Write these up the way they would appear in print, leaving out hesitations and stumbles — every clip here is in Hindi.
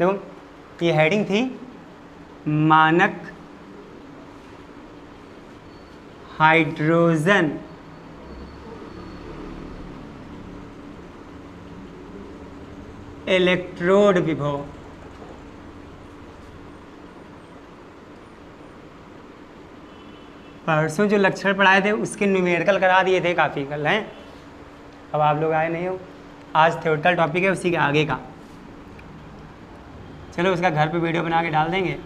देखो ये हेडिंग थी मानक हाइड्रोजन इलेक्ट्रोड विभव। परसों जो लक्षण पढ़ाए थे उसके न्यूमेरिकल करा दिए थे काफ़ी कल हैं। अब आप लोग आए नहीं हो, आज थ्योरेटिकल टॉपिक है उसी के आगे का। चलो उसका घर पे वीडियो बना के डाल देंगे,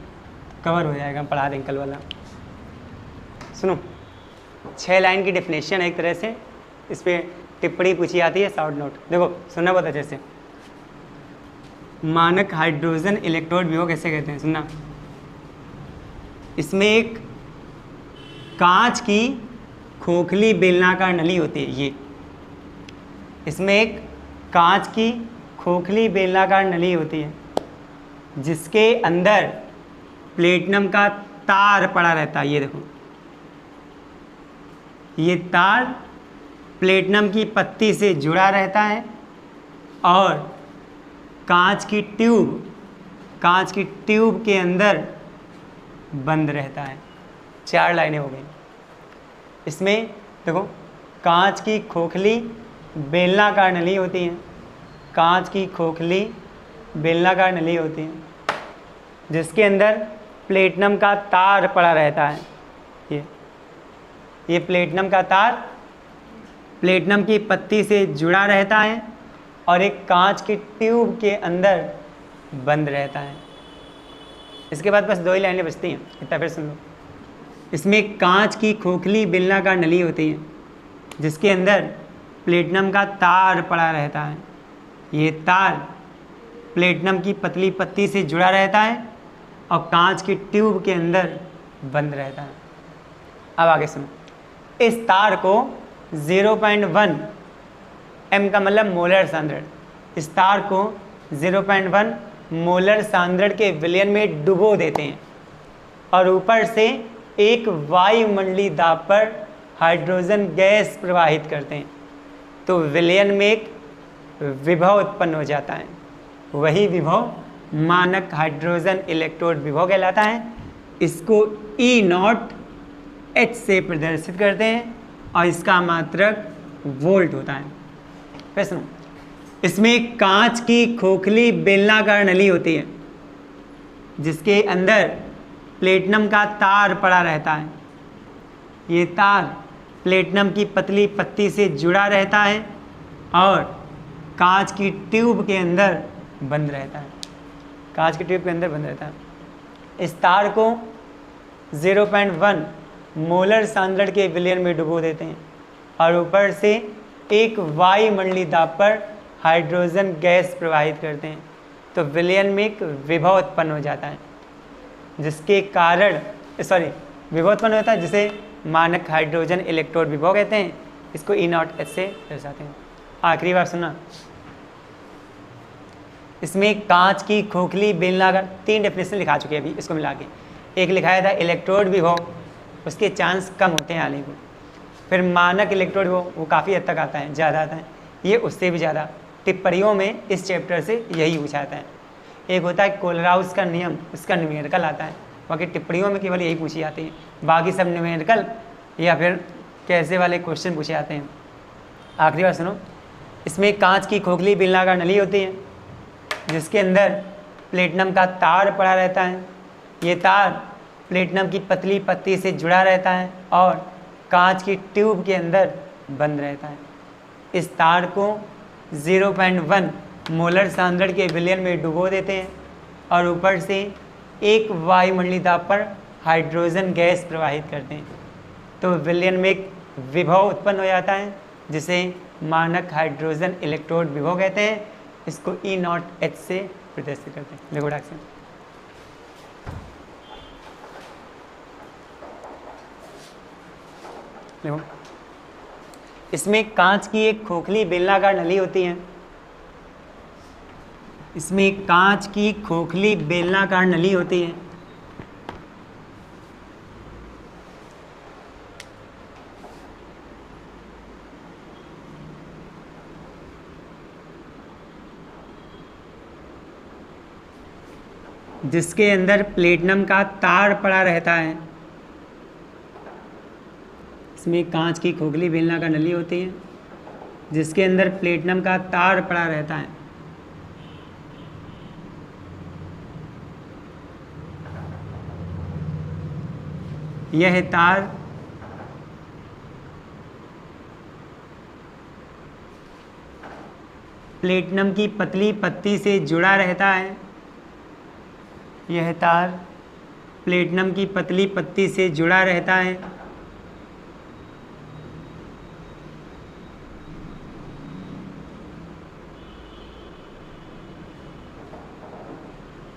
कवर हो जाएगा, पढ़ा देंगे कल वाला। सुनो 6 लाइन की डेफिनेशन है एक तरह से, इस पर टिप्पणी पूछी जाती है, शॉर्ट नोट। देखो सुनना बहुत अच्छे से। मानक हाइड्रोजन इलेक्ट्रोड विभव कैसे कहते हैं, सुनना। इसमें एक कांच की खोखली बेलनाकार नली होती है। ये इसमें एक कांच की खोखली बेलनाकार नली होती है जिसके अंदर प्लेटिनम का तार पड़ा रहता है। ये देखो, ये तार प्लेटिनम की पत्ती से जुड़ा रहता है और कांच की ट्यूब के अंदर बंद रहता है। 4 लाइनें हो गई। इसमें देखो कांच की खोखली बेलनाकार नली होती है, कांच की खोखली बेलनाकार नली होती है जिसके अंदर प्लेटिनम का तार पड़ा रहता है। ये प्लेटिनम का तार प्लेटिनम की पत्ती से जुड़ा रहता है और एक कांच की ट्यूब के अंदर बंद रहता है। इसके बाद बस 2 ही लाइनें बचती हैं, इतना फिर सुन लो। इसमें कांच की खोखली बेलनाकार नली होती है जिसके अंदर प्लेटिनम का तार पड़ा रहता है। ये तार प्लेटिनम की पतली पत्ती से जुड़ा रहता है और कांच की ट्यूब के अंदर बंद रहता है। अब आगे सुनो। इस तार को 0.1 m का मतलब मोलर सांद्रण, इस तार को 0.1 मोलर सांद्रण के विलयन में डुबो देते हैं और ऊपर से एक वायुमंडलीय दाब पर हाइड्रोजन गैस प्रवाहित करते हैं तो विलयन में एक विभव उत्पन्न हो जाता है। वही विभव मानक हाइड्रोजन इलेक्ट्रोड विभव कहलाता है। इसको E0H से प्रदर्शित करते हैं और इसका मात्रक वोल्ट होता है। फिर सुनो, इसमें कांच की खोखली बेलनाकार नली होती है जिसके अंदर प्लेटिनम का तार पड़ा रहता है। ये तार प्लेटिनम की पतली पत्ती से जुड़ा रहता है और कांच की ट्यूब के अंदर बंद रहता है। कांच की ट्यूब के अंदर बंद रहता है। इस तार को 0.1 मोलर सांद्रण के विलयन में डुबो देते हैं और ऊपर से एक वायुमंडलीय दाब पर हाइड्रोजन गैस प्रवाहित करते हैं तो विलयन में एक विभव उत्पन्न हो जाता है जिसके कारण विभव उत्पन्न होता है जिसे मानक हाइड्रोजन इलेक्ट्रोड विभव कहते हैं। इसको E0H से दर्शाते हैं। आखिरी बार सुना। इसमें कांच की खोखली बेलनाकार 3 डेफिनेशन लिखा चुके हैं अभी, इसको मिला के। एक लिखाया था इलेक्ट्रोड विभव, उसके चांस कम होते हैं आने को। फिर मानक इलेक्ट्रोड विभव, वो काफ़ी हद तक आता है, ज़्यादा आता है। ये उससे भी ज़्यादा टिप्पणियों में इस चैप्टर से यही पूछा जाता है। एक होता है कोलराउस का नियम, उसका न्यूमेरिकल आता है। बाकी टिप्पणियों में केवल यही पूछी जाती है, बाकी सब न्यूमेरिकल या फिर कैसे वाले क्वेश्चन पूछे जाते हैं। आखिरी बार सुनो। इसमें कांच की खोखली बेलनाकार नली होती है जिसके अंदर प्लेटिनम का तार पड़ा रहता है। ये तार प्लेटिनम की पतली पत्ती से जुड़ा रहता है और कांच की ट्यूब के अंदर बंद रहता है। इस तार को 0.1 मोलर सांद्रण के विलयन में डुबो देते हैं और ऊपर से एक वायुमंडलीय दाब पर हाइड्रोजन गैस प्रवाहित करते हैं तो विलयन में एक विभव उत्पन्न हो जाता है जिसे मानक हाइड्रोजन इलेक्ट्रोड विभव कहते हैं। इसको E0H से प्रदर्शित करते हैं। देखो डाक से देखो, इसमें कांच की एक खोखली बेलनाकार नली होती है। इसमें कांच की खोखली बेलनाकार नली होती है जिसके अंदर प्लेटिनम का तार पड़ा रहता है। इसमें कांच की खोखली बेलनाकार नली होती है जिसके अंदर प्लेटिनम का तार पड़ा रहता है। यह तार प्लेटिनम की पतली पत्ती से जुड़ा रहता है। यह तार प्लेटिनम की पतली पत्ती से जुड़ा रहता है।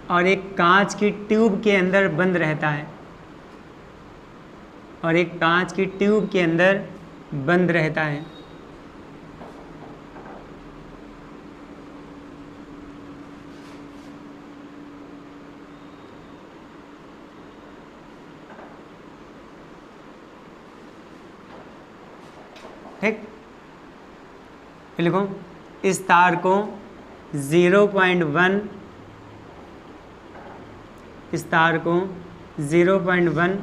और एक कांच की ट्यूब के अंदर बंद रहता है। और एक कांच की ट्यूब के अंदर बंद रहता है। ठीक, लिखो इस तार को 0.1 इस तार को 0.1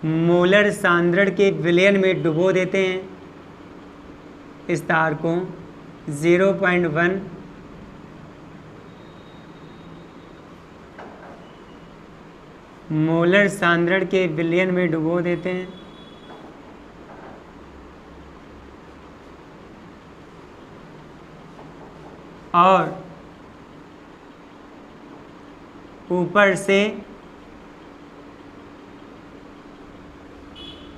मोलर सांद्रण के विलयन में डुबो देते हैं। इस तार को 0.1 मोलर सांद्रण के विलयन में डुबो देते हैं। और ऊपर से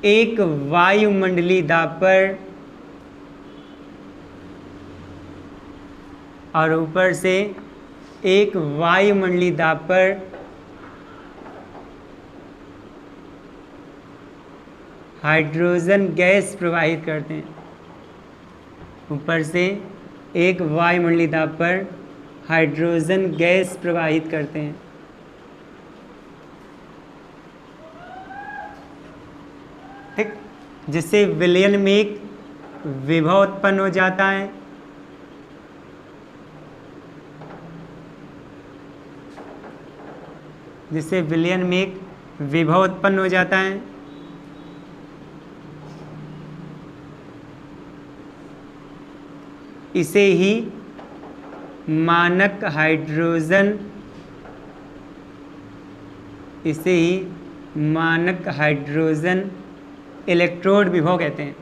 एक वायुमंडलीय दाब पर हाइड्रोजन गैस प्रवाहित करते हैं। ऊपर से एक वायुमंडलीय दाब पर हाइड्रोजन गैस प्रवाहित करते हैं। ठीक, जिससे विलयन में एक विभव उत्पन्न हो जाता है। जिससे विलयन में एक विभव उत्पन्न हो जाता है। इसे ही मानक हाइड्रोजन इलेक्ट्रोड विभव कहते हैं।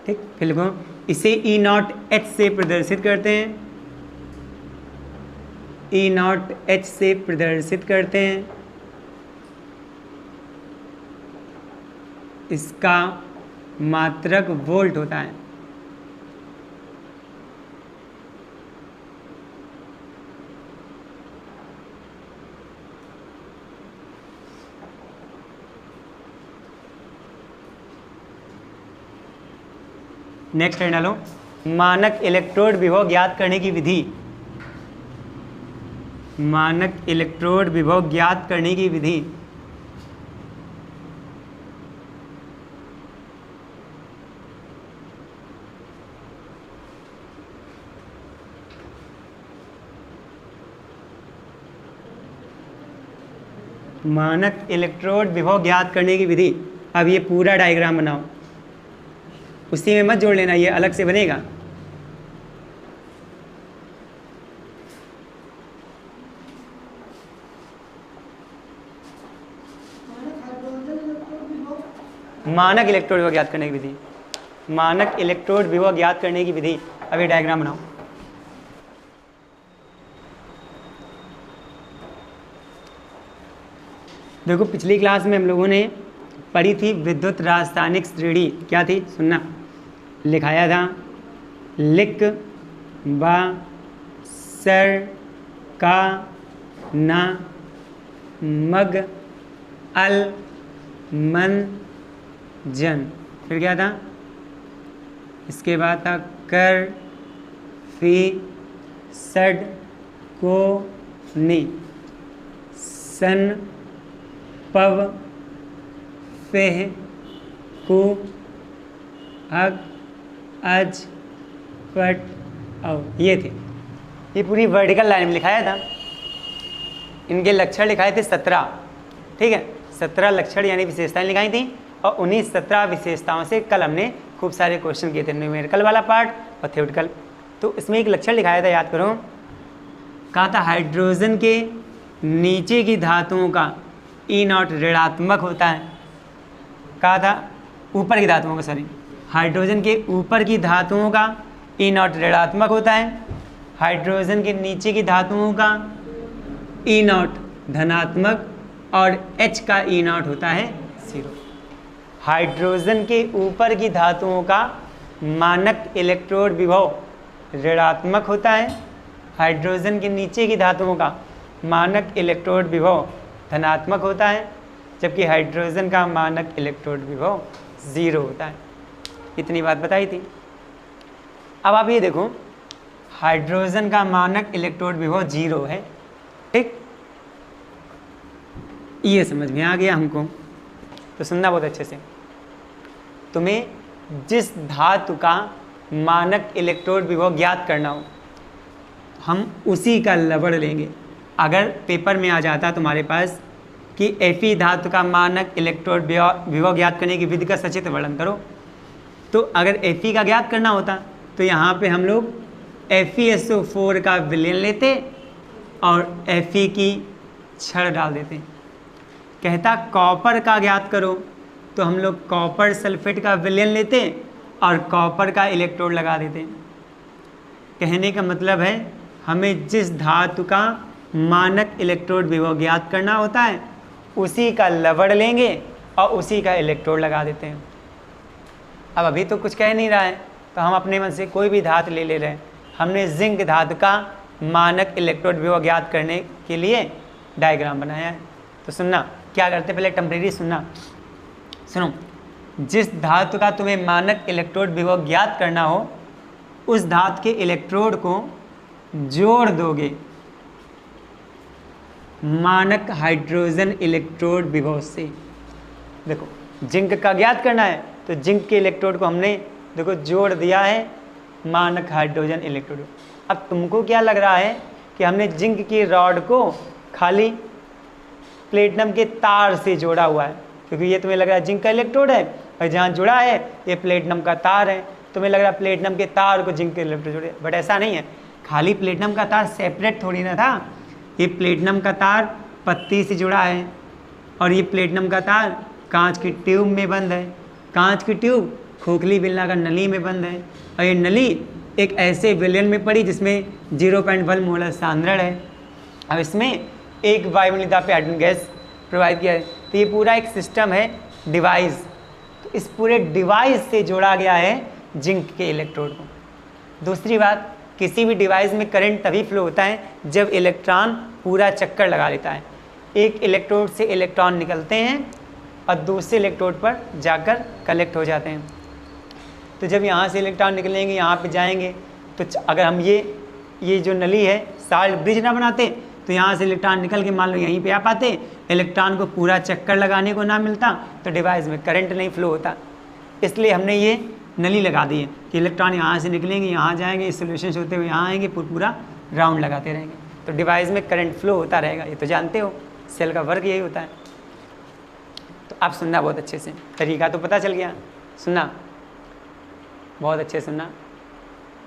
ठीक, फिर लिखो इसे E0H से प्रदर्शित करते हैं। E0H से प्रदर्शित करते हैं। इसका मात्रक वोल्ट होता है। नेक्स्ट है डालो मानक इलेक्ट्रोड विभव ज्ञात करने की विधि। मानक इलेक्ट्रोड विभव ज्ञात करने की विधि। मानक इलेक्ट्रोड विभव ज्ञात करने की विधि। अब ये पूरा डायग्राम बनाओ, उसी में मत जोड़ लेना, ये अलग से बनेगा। मानक इलेक्ट्रोड विभव ज्ञात करने की विधि। मानक इलेक्ट्रोड विभव ज्ञात करने की विधि। अब ये डायग्राम बनाओ। देखो पिछली क्लास में हम लोगों ने पढ़ी थी विद्युत रासायनिक श्रेणी। क्या थी सुनना, लिखाया था लिक बा सर का ना मग अल मन जन। फिर क्या था, इसके बाद था कर फी सड को नी सन पव फेह कु हग, अज, पट, औ, ये थे। ये पूरी वर्टिकल लाइन में लिखाया था। इनके लक्षण लिखाए थे 17, ठीक है, 17 लक्षण यानी विशेषताएं लिखाई थी, और उन्हीं 17 विशेषताओं से कल हमने खूब सारे क्वेश्चन किए थे, न्यूमेरिकल वाला पार्ट और थ्योरेटिकल। तो इसमें एक लक्षण लिखाया था, याद करो, कहा था हाइड्रोजन के नीचे की धातुओं का E0 ऋणात्मक होता है। कहा था ऊपर की धातुओं का, सॉरी, हाइड्रोजन के ऊपर की धातुओं का E0 ऋणात्मक होता है, हाइड्रोजन के नीचे की धातुओं का E0 धनात्मक, और H का E0 होता है 0। हाइड्रोजन के ऊपर की धातुओं का मानक इलेक्ट्रोड विभव ऋणात्मक होता है, हाइड्रोजन के नीचे की धातुओं का मानक इलेक्ट्रोड विभव धनात्मक होता है, जबकि हाइड्रोजन का मानक इलेक्ट्रोड विभव 0 होता है। इतनी बात बताई थी। अब आप ये देखो, हाइड्रोजन का मानक इलेक्ट्रोड विभव 0 है, ठीक, ये समझ में आ गया हमको। तो सुनना बहुत अच्छे से, तुम्हें जिस धातु का मानक इलेक्ट्रोड विभव ज्ञात करना हो, हम उसी का लवण लेंगे। अगर पेपर में आ जाता तुम्हारे पास कि Fe धातु का मानक इलेक्ट्रोड विभव ज्ञात करने की विधि का सचित्र वर्णन करो, तो अगर Fe का ज्ञात करना होता तो यहाँ पे हम लोग FeSO4 का विलयन लेते और Fe की छड़ डाल देते। कहता कॉपर का ज्ञात करो, तो हम लोग कॉपर सल्फेट का विलयन लेते और कॉपर का इलेक्ट्रोड लगा देते। कहने का मतलब है, हमें जिस धातु का मानक इलेक्ट्रोड विभव ज्ञात करना होता है उसी का लवण लेंगे और उसी का इलेक्ट्रोड लगा देते हैं। अब अभी तो कुछ कह नहीं रहा है, तो हम अपने मन से कोई भी धातु ले रहे हैं। हमने जिंक धातु का मानक इलेक्ट्रोड विभव ज्ञात करने के लिए डायग्राम बनाया है। तो सुनना, क्या करते पहले टेम्परेरी सुनना, सुनो, जिस धातु का तुम्हें मानक इलेक्ट्रोड विभव ज्ञात करना हो उस धातु के इलेक्ट्रोड को जोड़ दोगे मानक हाइड्रोजन इलेक्ट्रोड विभव से। देखो, जिंक का ज्ञात करना है तो जिंक के इलेक्ट्रोड को हमने देखो जोड़ दिया है मानक हाइड्रोजन इलेक्ट्रोड। अब तुमको क्या लग रहा है कि हमने जिंक की रॉड को खाली प्लेटिनम के तार से जोड़ा हुआ है, क्योंकि ये तुम्हें लग रहा है जिंक का इलेक्ट्रोड है और जहाँ जुड़ा है ये प्लेटिनम का तार है, तुम्हें लग रहा है प्लेटिनम के तार को जिंक के इलेक्ट्रोड जोड़े, बट ऐसा नहीं है। खाली प्लेटिनम का तार सेपरेट थोड़ी ना था, ये प्लेटिनम का तार पत्ती से जुड़ा है और ये प्लेटिनम का तार कांच की ट्यूब में बंद है। कांच की ट्यूब खोखली बेलनाकार नली में बंद है और ये नली एक ऐसे विलयन में पड़ी जिसमें 0.1 मोलर सांद्रण है। अब इसमें एक वायुमंडलीय पे हाइड्रोजन गैस प्रोवाइड किया है। तो ये पूरा एक सिस्टम है, डिवाइस। तो इस पूरे डिवाइस से जोड़ा गया है जिंक के इलेक्ट्रोड को। दूसरी बात, किसी भी डिवाइस में करंट तभी फ्लो होता है जब इलेक्ट्रॉन पूरा चक्कर लगा लेता है। एक इलेक्ट्रोड से इलेक्ट्रॉन निकलते हैं और दूसरे इलेक्ट्रोड पर जाकर कलेक्ट हो जाते हैं। तो जब यहाँ से इलेक्ट्रॉन निकलेंगे, यहाँ पे जाएंगे, तो अगर हम ये जो नली है साल्ट ब्रिज ना बनाते तो यहाँ से इलेक्ट्रॉन निकल के मान लो यहीं पे आ पाते, इलेक्ट्रॉन को पूरा चक्कर लगाने को ना मिलता तो डिवाइस में करंट नहीं फ्लो होता। इसलिए हमने ये नली लगा दी है कि इलेक्ट्रॉन यहाँ से निकलेंगे, यहाँ जाएंगे, सोल्यूशन होते हुए यहाँ आएंगे, पूरा राउंड लगाते रहेंगे, तो डिवाइस में करंट फ्लो होता रहेगा। ये तो जानते हो, सेल का वर्क यही होता है। तो आप सुनना बहुत अच्छे से, तरीका तो पता चल गया, सुनना बहुत अच्छे से सुनना।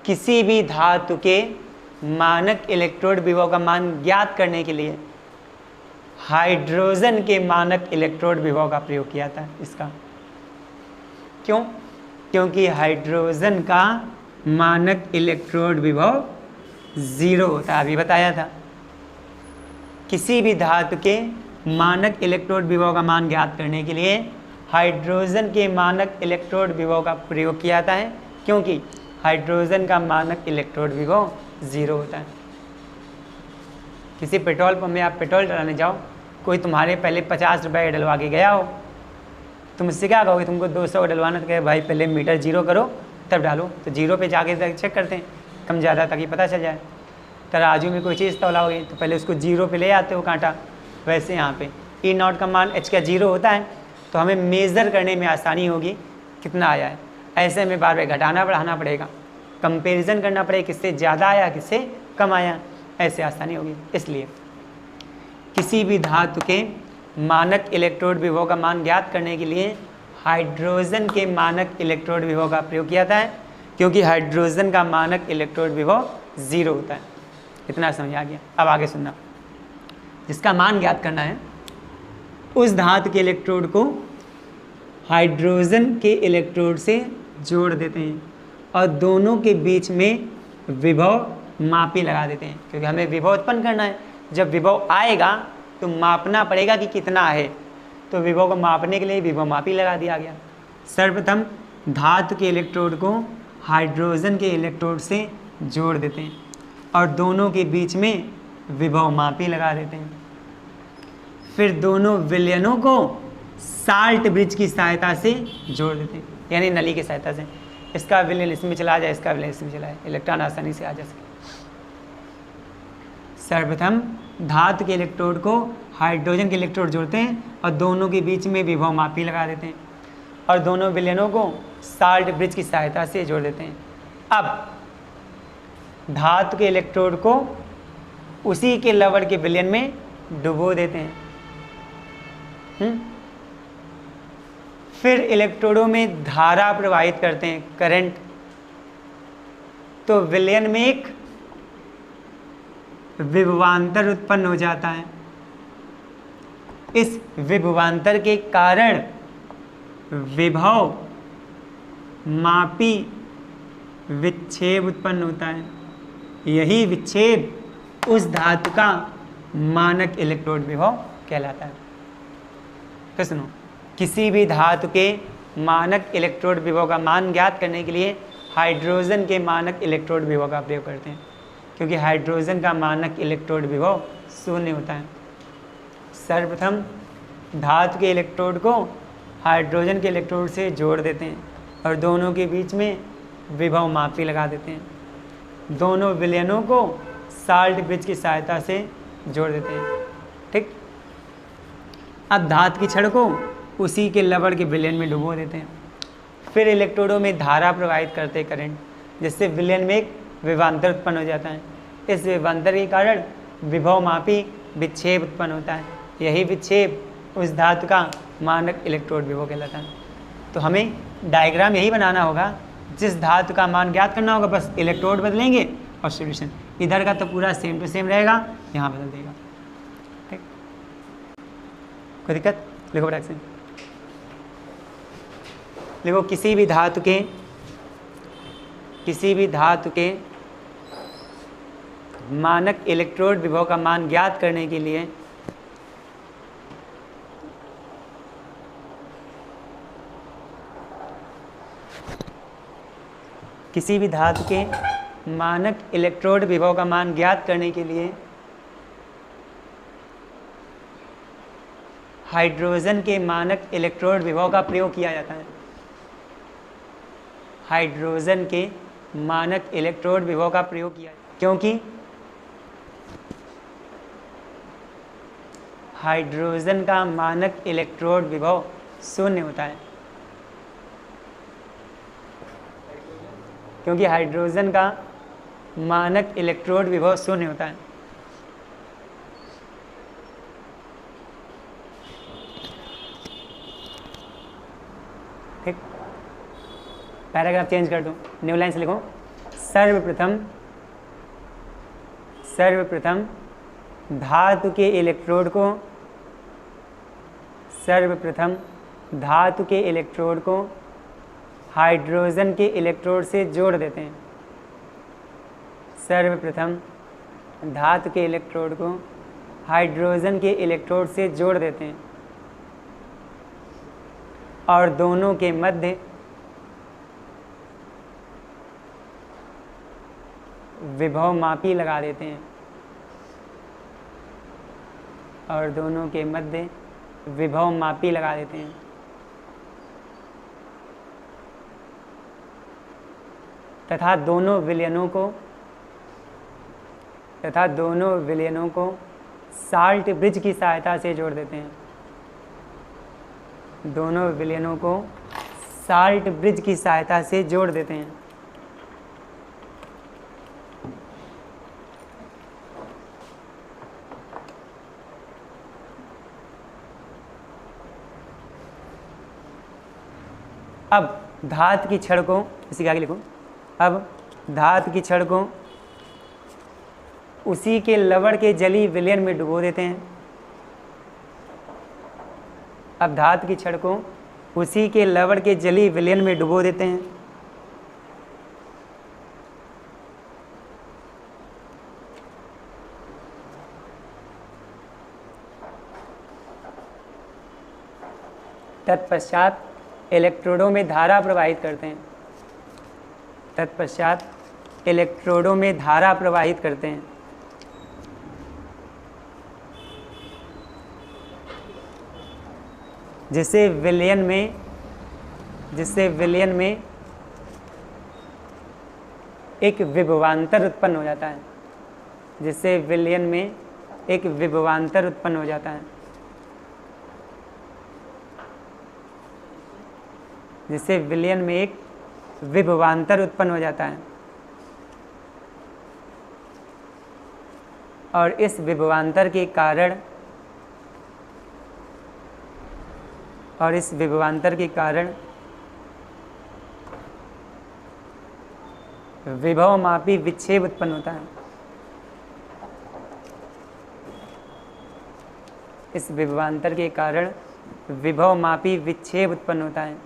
किसी भी धातु के मानक इलेक्ट्रोड विभव का मान ज्ञात करने के लिए हाइड्रोजन के मानक इलेक्ट्रोड विभव का प्रयोग किया था। इसका क्यों? क्योंकि हाइड्रोजन का मानक इलेक्ट्रोड विभव 0 होता है, अभी बताया था। किसी भी धातु के मानक इलेक्ट्रोड विभव का मान ज्ञात करने के लिए हाइड्रोजन के मानक इलेक्ट्रोड विभव का प्रयोग किया जाता है, क्योंकि हाइड्रोजन का मानक इलेक्ट्रोड विभव 0 होता है। किसी पेट्रोल पंप में आप पेट्रोल डलाने जाओ, कोई तुम्हारे पहले 50 रुपये डलवा के गया हो, तुम उससे क्या कहोगे? तुमको 200 डलवाना, तो कहे भाई पहले मीटर 0 करो तब डालो। तो 0 पे जाके चेक करते हैं कम ज़्यादा, ताकि पता चल जाए। तराजू में कोई चीज़ तौलाओगे तो पहले उसको 0 पे ले आते हो कांटा। वैसे यहाँ पे E0 का मान H का 0 होता है, तो हमें मेज़र करने में आसानी होगी कितना आया है। ऐसे में बार बार घटाना बढ़ाना पड़ेगा, कंपैरिजन करना पड़ेगा किससे ज़्यादा आया किससे कम आया, ऐसे आसानी होगी। इसलिए किसी भी धातु के मानक इलेक्ट्रोड विभव का मान ज्ञात करने के लिए हाइड्रोजन के मानक इलेक्ट्रोड विभव का प्रयोग किया जाता है, क्योंकि हाइड्रोजन का मानक इलेक्ट्रोड विभव 0 होता है। इतना समझ आ गया। अब आगे सुनना, जिसका मान ज्ञात करना है उस धातु के इलेक्ट्रोड को हाइड्रोजन के इलेक्ट्रोड से जोड़ देते हैं और दोनों के बीच में विभव मापी लगा देते हैं, क्योंकि हमें विभव उत्पन्न करना है। जब विभव आएगा तो मापना पड़ेगा कि कितना है, तो विभव को मापने के लिए विभव मापी लगा दिया गया। सर्वप्रथम धातु के इलेक्ट्रोड को हाइड्रोजन के इलेक्ट्रोड से जोड़ देते हैं और दोनों के बीच में विभव मापी लगा देते हैं। फिर दोनों विलयनों को साल्ट ब्रिज की सहायता से जोड़ देते हैं, यानी नली की सहायता से। इसका विलयन इसमें चला जाए, इसका विलयन इसमें चला जाए, इलेक्ट्रॉन आसानी से आ जा सके। सर्वप्रथम धातु के इलेक्ट्रोड को हाइड्रोजन के इलेक्ट्रोड जोड़ते हैं और दोनों के बीच में विभव मापी लगा देते हैं और दोनों विलयनों को साल्ट ब्रिज की सहायता से जोड़ देते हैं। अब धातु के इलेक्ट्रोड को उसी के लवण के विलयन में डुबो देते हैं। फिर इलेक्ट्रोडों में धारा प्रवाहित करते हैं, करंट। तो विलयन में एक विभवांतर उत्पन्न हो जाता है। इस विभवांतर के कारण विभव मापी विक्षेप उत्पन्न होता है। यही विक्षेप उस धातु का मानक इलेक्ट्रोड विभव कहलाता है। तो सुनो, किसी भी धातु के मानक इलेक्ट्रोड विभव का मान ज्ञात करने के लिए हाइड्रोजन के मानक इलेक्ट्रोड विभव का प्रयोग करते हैं, क्योंकि हाइड्रोजन का मानक इलेक्ट्रोड विभव 0 होता है। सर्वप्रथम धातु के इलेक्ट्रोड को हाइड्रोजन के इलेक्ट्रोड से जोड़ देते हैं और दोनों के बीच में विभव मापी लगा देते हैं। दोनों विलयनों को साल्ट ब्रिज की सहायता से जोड़ देते हैं। ठीक, अब धातु की छड़ को उसी के लवण के विलयन में डुबो देते हैं। फिर इलेक्ट्रोडों में धारा प्रवाहित करते हैं, करंट, जिससे विलयन में एक विभवांतर उत्पन्न हो जाता है। इस विभवांतर के कारण विभव मापी विक्षेप उत्पन्न होता है। यही विक्षेप उस धातु का मानक इलेक्ट्रोड विभव कहलाता है। तो हमें डायग्राम यही बनाना होगा, जिस धातु का मान ज्ञात करना होगा, बस इलेक्ट्रोड बदलेंगे और सॉल्यूशन। इधर का तो पूरा सेम टू सेम रहेगा, यहाँ बदल देगा। ठीक, कोई दिक्कत? लिखो फटाक से। लिखो, किसी भी धातु के मानक इलेक्ट्रोड विभव का मान ज्ञात करने के लिए किसी भी धातु के मानक इलेक्ट्रोड विभव का मान ज्ञात करने के लिए हाइड्रोजन के मानक इलेक्ट्रोड विभव का प्रयोग किया जाता है। हाइड्रोजन के मानक इलेक्ट्रोड विभव का प्रयोग किया, क्योंकि हाइड्रोजन का मानक इलेक्ट्रोड विभव 0 होता है। क्योंकि हाइड्रोजन का मानक इलेक्ट्रोड विभव 0 होता है। ठीक, पैराग्राफ चेंज कर दो, न्यू लाइन से लिखो। सर्वप्रथम धातु के इलेक्ट्रोड को हाइड्रोजन के इलेक्ट्रोड से जोड़ देते हैं। सर्वप्रथम धातु के इलेक्ट्रोड को हाइड्रोजन के इलेक्ट्रोड से जोड़ देते हैं और दोनों के मध्य विभव मापी लगा देते हैं तथा दोनों विलयनों को साल्ट ब्रिज की सहायता से जोड़ देते हैं। दोनों विलयनों को साल्ट ब्रिज की सहायता से जोड़ देते हैं। अब धातु की छड़ को, इसी के आगे लिखो, अब धातु की छड़ को उसी के लवण के जली विलयन में डुबो देते हैं। अब धातु की छड़ को उसी के लवण के जली विलयन में डुबो देते हैं। तत्पश्चात इलेक्ट्रोडों में धारा प्रवाहित करते हैं। तत्पश्चात इलेक्ट्रोडों में धारा प्रवाहित करते हैं। जिससे विलयन में एक विभवांतर उत्पन्न हो जाता है। जिससे विलयन में एक विभवांतर उत्पन्न हो जाता है। जिससे विलयन में एक विभवांतर उत्पन्न हो जाता है। और इस विभवांतर के कारण विभवमापी विक्षेप उत्पन्न होता है। इस विभवांतर के कारण विभवमापी विक्षेप उत्पन्न होता है।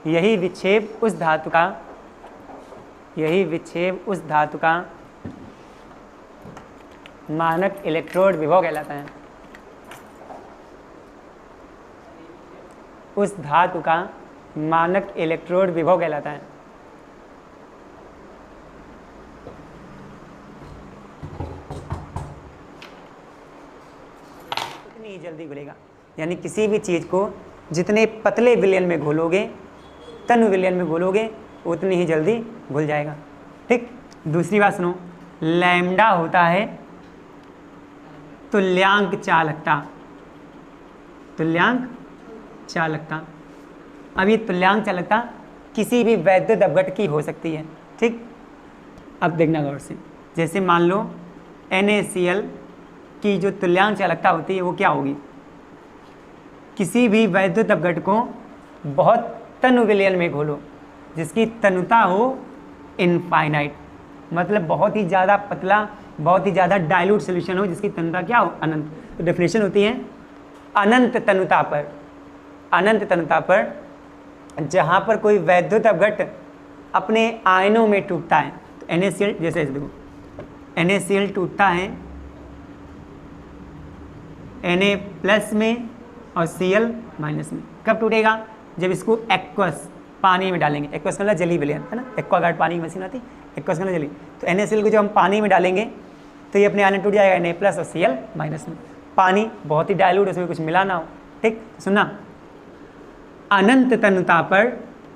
यही विक्षेप उस धातु का मानक इलेक्ट्रोड विभव कहलाता है। उस धातु का मानक इलेक्ट्रोड विभव कहलाता है। उतनी ही जल्दी घुलेगा, यानी किसी भी चीज़ को जितने पतले विलयन में घोलोगे, तनु विलयन में घोलोगे, उतनी ही जल्दी घुल जाएगा। ठीक, दूसरी बात सुनो, लैम्डा होता है तुल्यांक चालकता। तुल्यांक चालकता। अब ये तुल्यांक चालकता किसी भी वैद्युत अपघट की हो सकती है। ठीक, अब देखना गौर से, जैसे मान लो NaCl की जो तुल्यांक चालकता होती है वो क्या होगी? किसी भी वैद्युत अपघट को बहुत तनु विलयन में घोलो जिसकी तनुता हो इनफाइनाइट, मतलब बहुत ही ज़्यादा पतला, बहुत ही ज़्यादा डाइल्यूट सोल्यूशन हो जिसकी तनुता क्या हो? अनंत। तो डेफिनेशन होती है अनंत तनुता पर जहाँ पर कोई वैद्युत अपघट अपने आयनों में टूटता है। तो NaCl, जैसे देखो NaCl टूटता है Na+ में और Cl- में। कब टूटेगा? जब इसको एक्वस पानी में डालेंगे। एक्वस मतलब जली विलयन है ना, एक्वागार्ड पानी की मशीन आती है, एक्वस मतलब जली। तो NaCl को जब हम पानी में डालेंगे तो ये अपने आयन टूट जाएगा Na+ और Cl- में। पानी बहुत ही डाइल्यूट, उसमें कुछ मिला ना हो। ठीक, सुनना, अनंत तनुता पर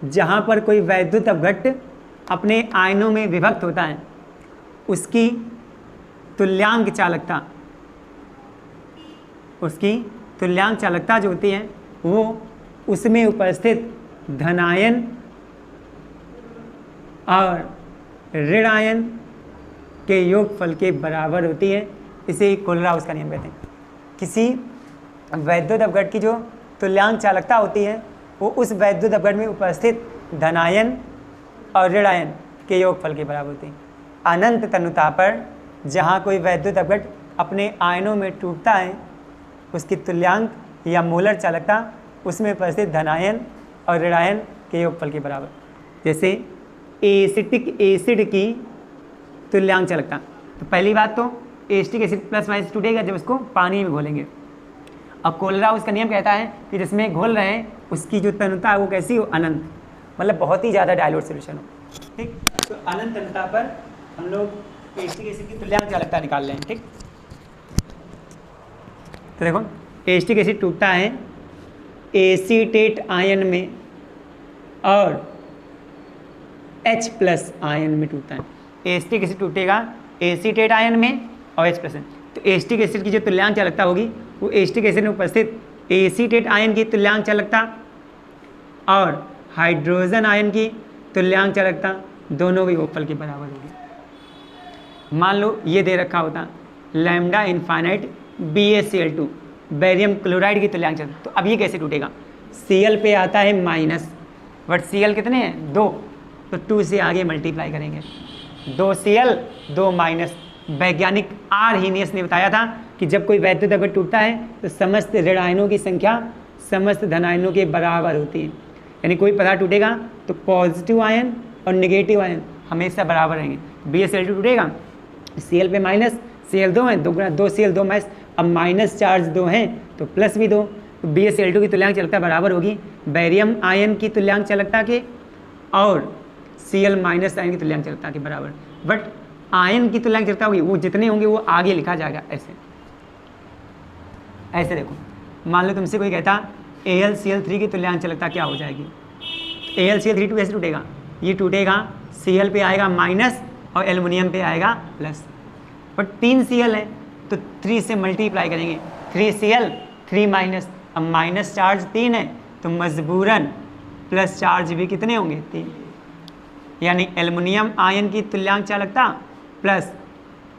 जहाँ पर कोई वैद्युत अपघट अपने आयनों में विभक्त होता है उसकी तुल्यांक चालकता जो होती है वो उसमें उपस्थित धनायन और ऋण आयन के योगफल के बराबर होती है। इसे कोलराउस का नियम कहते हैं। किसी वैद्युत अपघट की जो तुल्यांक चालकता होती है वो उस वैद्युत अपघट में उपस्थित धनायन और ऋण आयन के योगफल के बराबर होती है। अनंत तनुता पर जहाँ कोई वैद्युत अपघट अपने आयनों में टूटता है उसकी तुल्यांक या मोलर चालकता उसमें उपस्थित धनायन और ऋण आयन के योगफल के बराबर। जैसे एसिटिक एसिड की तुल्यांक चालकता, तो पहली बात तो एसिटिक एसिड प्लस माइनस टूटेगा जब उसको पानी में घोलेंगे। अब कोलराउस का नियम कहता है कि जिसमें घोल रहे हैं उसकी जो तनुता है वो कैसी हो? अनंत, मतलब बहुत ही ज़्यादा डाइल्यूट सॉल्यूशन हो। ठीक, तो अनंत तनुता पर हम लोग एसिटिक एसिड की तुल्यांक चालकता निकाल रहे हैं। ठीक, तो देखो एसिटिक एसिड टूटता है एसीटेट आयन में और H+ आयन में टूटता है। एसिटिक एसिड टूटेगा एसीटेट आयन में और H+। तो एसिटिक एसिड की जो तुल्यांक चालकता होगी वो एसिटिक एसिड में उपस्थित एसीटेट आयन की तुल्यांक चालकता और हाइड्रोजन आयन की तुल्यांक चालकता दोनों के योगफल के बराबर होगी। मान लो ये दे रखा होता lambda infinite BaCl2 barium chloride की तुल्यांक चालकता, तो अब ये कैसे टूटेगा? Cl पे आता है माइनस, बट Cl कितने हैं? 2, तो 2 से आगे मल्टीप्लाई करेंगे, 2Cl 2 माइनस। वैज्ञानिक आर्हीनियस ने बताया था कि जब कोई वैद्युत अगर टूटता है तो समस्त ऋण आयनों की संख्या समस्त धन आयनों के बराबर होती है। यानी कोई पदार्थ टूटेगा तो पॉजिटिव आयन और नेगेटिव आयन हमेशा बराबर रहेंगे। BaCl2 टूटेगा, Cl पे माइनस, Cl 2 है, 2Cl 2 माइनस, अब माइनस चार्ज 2 हैं तो प्लस भी 2, तो BaCl2 की तुल्यांक चालकता बराबर होगी बेरियम आयन की तुल्यांक चालकता के और Cl माइनस आयन की तुल्यांक चालकता के बराबर। बट आयन की तुल्यांक चालकता होगी वो जितने होंगे वो आगे लिखा जाएगा ऐसे। ऐसे देखो, मान लो तुमसे कोई कहता AlCl3 की तुल्यांक चालकता क्या हो जाएगी? AlCl3 कैसे टूटेगा? ये टूटेगा Cl पे आएगा माइनस और एल्युमिनियम पे आएगा प्लस, बट 3 Cl है तो 3 से मल्टीप्लाई करेंगे, 3Cl 3 माइनस, अब माइनस चार्ज 3 है तो मजबूरन प्लस चार्ज भी कितने होंगे? 3, यानी एल्युमिनियम आयन की तुल्यांक चालकता प्लस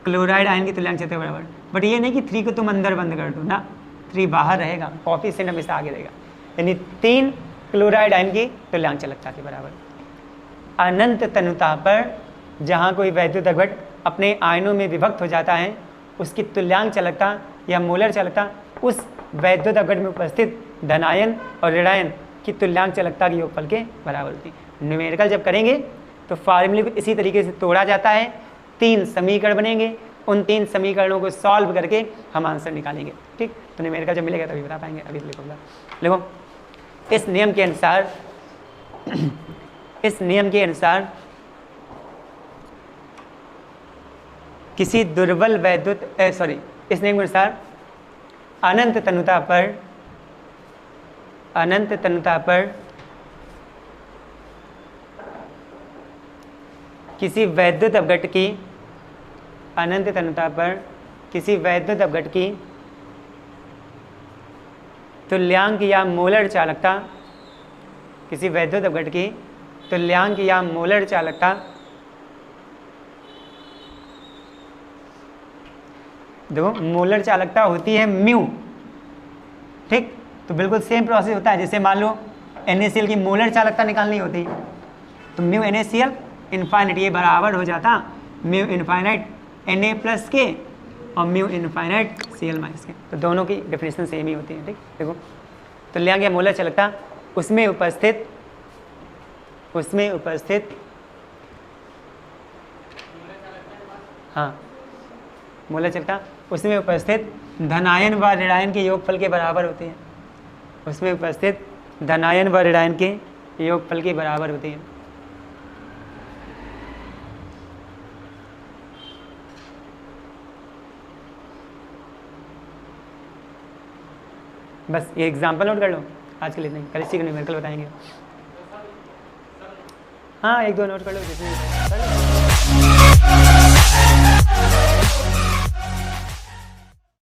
क्लोराइड आयन की तुल्यांक चालकता बराबर। बट ये नहीं कि 3 को तुम अंदर बंद कर दो ना, 3 बाहर रहेगा, कोएफिशिएंट हमेशा आगे रहेगा, यानी 3 क्लोराइड आयन की तुल्यांक चालकता के बराबर। अनंत तनुता पर जहाँ कोई वैद्युत अघट अपने आयनों में विभक्त हो जाता है उसकी तुल्यांक चालकता या मोलर चालकता उस वैद्युत अघट में उपस्थित धनायन और ऋणायन की तुल्यांक चालकता के योगफल के बराबर होती है। न्यूमेरिकल जब करेंगे तो फार्मूले को इसी तरीके से तोड़ा जाता है, 3 समीकरण बनेंगे, उन 3 समीकरणों को सॉल्व करके हम आंसर निकालेंगे। ठीक, तो न्यूमेरिकल जब मिलेगा तभी बता पाएंगे। अभी लिखूंगा, देखो इस नियम के अनुसार किसी दुर्बल वैद्युत इस नियम के अनुसार अनंत तनुता पर किसी वैद्युत अपघट की तुल्यांक या मोलर चालकता, किसी वैद्युत अपघट की तुल्यांक या मोलर चालकता देखो मोलर चालकता होती है म्यू। ठीक, तो बिल्कुल सेम प्रोसेस होता है, जैसे मान लो NaCl की मोलर चालकता निकालनी होती तो म्यू NaCl इनफाइनाइट ये बराबर हो जाता म्यू इनफाइनाइट Na प्लस के और म्यू इनफाइनाइट Cl माइनस के, तो दोनों की डेफिनेशन सेम ही होती है। ठीक, देखो तुल्यांक या मोलर चालकता उसमें उपस्थित हाँ मोलर चालकता उसमें उपस्थित धनायन व ऋणायन के योगफल के बराबर होते हैं, उसमें उपस्थित धनायन व ऋणायन के योगफल के बराबर होते हैं। बस ये एग्जाम्पल नोट कर लो, आज के लिए नहीं, कल इसी का न्यूमेरिकल बताएंगे। हाँ 1-2 नोट कर लो जिसमें